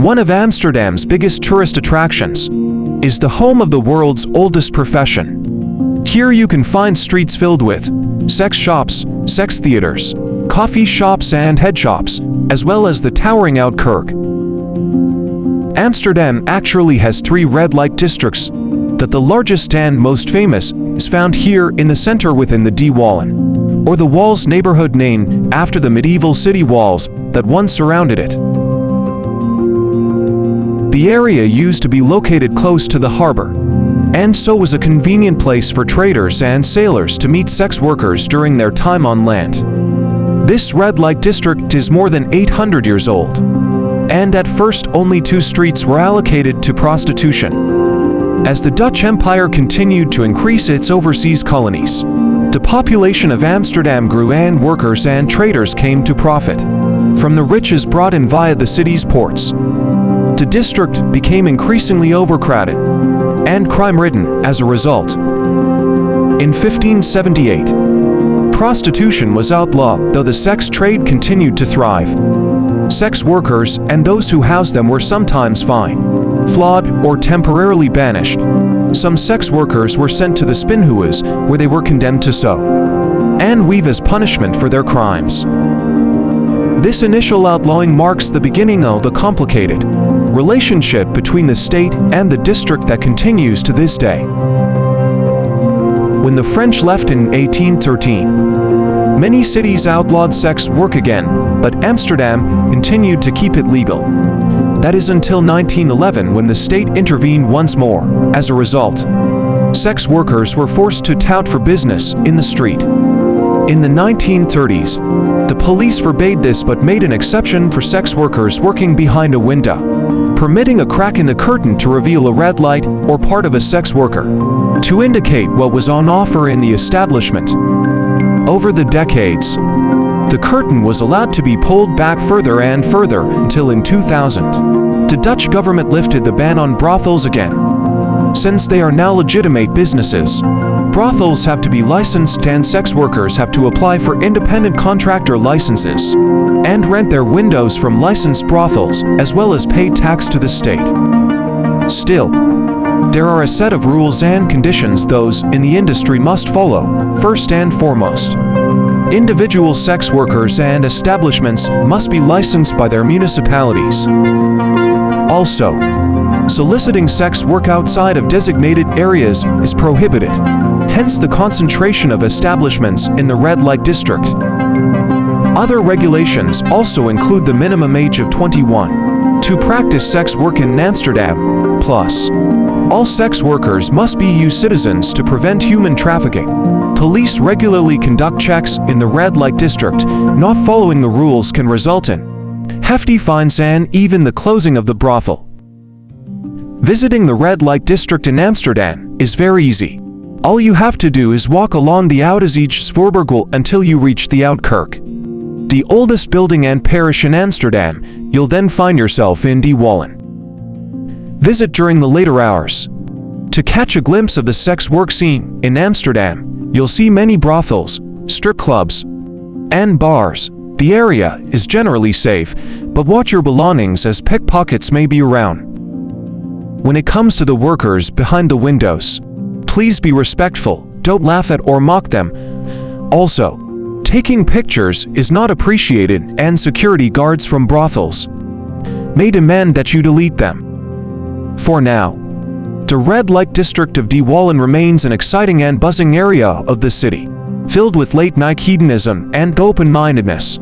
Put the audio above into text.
one of Amsterdam's biggest tourist attractions, is the home of the world's oldest profession. Here you can find streets filled with sex shops, sex theaters, coffee shops and head shops, as well as the towering Kerk. Amsterdam actually has 3 red light districts, but the largest and most famous is found here in the center within the Wallen, or the Walls neighborhood named after the medieval city walls that once surrounded it. The area used to be located close to the harbor, and so was a convenient place for traders and sailors to meet sex workers during their time on land. This red light district is more than 800 years old, and at first only 2 streets were allocated to prostitution. As the Dutch Empire continued to increase its overseas colonies, the population of Amsterdam grew and workers and traders came to profit from the riches brought in via the city's ports. The district became increasingly overcrowded and crime-ridden as a result. In 1578, prostitution was outlawed, though the sex trade continued to thrive. Sex workers and those who housed them were sometimes fined, flogged, or temporarily banished. Some sex workers were sent to the spinhuis, where they were condemned to sew and weave as punishment for their crimes. This initial outlawing marks the beginning of the complicated relationship between the state and the district that continues to this day. When the French left in 1813, many cities outlawed sex work again, but Amsterdam continued to keep it legal. That is until 1911, when the state intervened once more. As a result, sex workers were forced to tout for business in the street. In the 1930s, the police forbade this but made an exception for sex workers working behind a window, permitting a crack in the curtain to reveal a red light or part of a sex worker, to indicate what was on offer in the establishment. Over the decades, the curtain was allowed to be pulled back further and further until in 2000, the Dutch government lifted the ban on brothels again. Since they are now legitimate businesses, brothels have to be licensed and sex workers have to apply for independent contractor licenses and rent their windows from licensed brothels, as well as pay tax to the state. Still, there are a set of rules and conditions those in the industry must follow. First and foremost, individual sex workers and establishments must be licensed by their municipalities. Also, soliciting sex work outside of designated areas is prohibited, hence the concentration of establishments in the red light district. Other regulations also include the minimum age of 21 to practice sex work in Amsterdam. Plus, all sex workers must be EU citizens to prevent human trafficking. Police regularly conduct checks in the red light district. Not following the rules can result in hefty fines and even the closing of the brothel. Visiting the red light district in Amsterdam is very easy. All you have to do is walk along the Oudezijdsvoorburgwal until you reach the Kerk, the oldest building and parish in Amsterdam. You'll then find yourself in the Wallen. Visit during the later hours to catch a glimpse of the sex work scene in Amsterdam. You'll see many brothels, strip clubs, and bars. The area is generally safe, but watch your belongings as pickpockets may be around. When it comes to the workers behind the windows, please be respectful, don't laugh at or mock them. Also, taking pictures is not appreciated, and security guards from brothels may demand that you delete them. For now, the red light district of de Wallen remains an exciting and buzzing area of the city, filled with late-night hedonism and open-mindedness.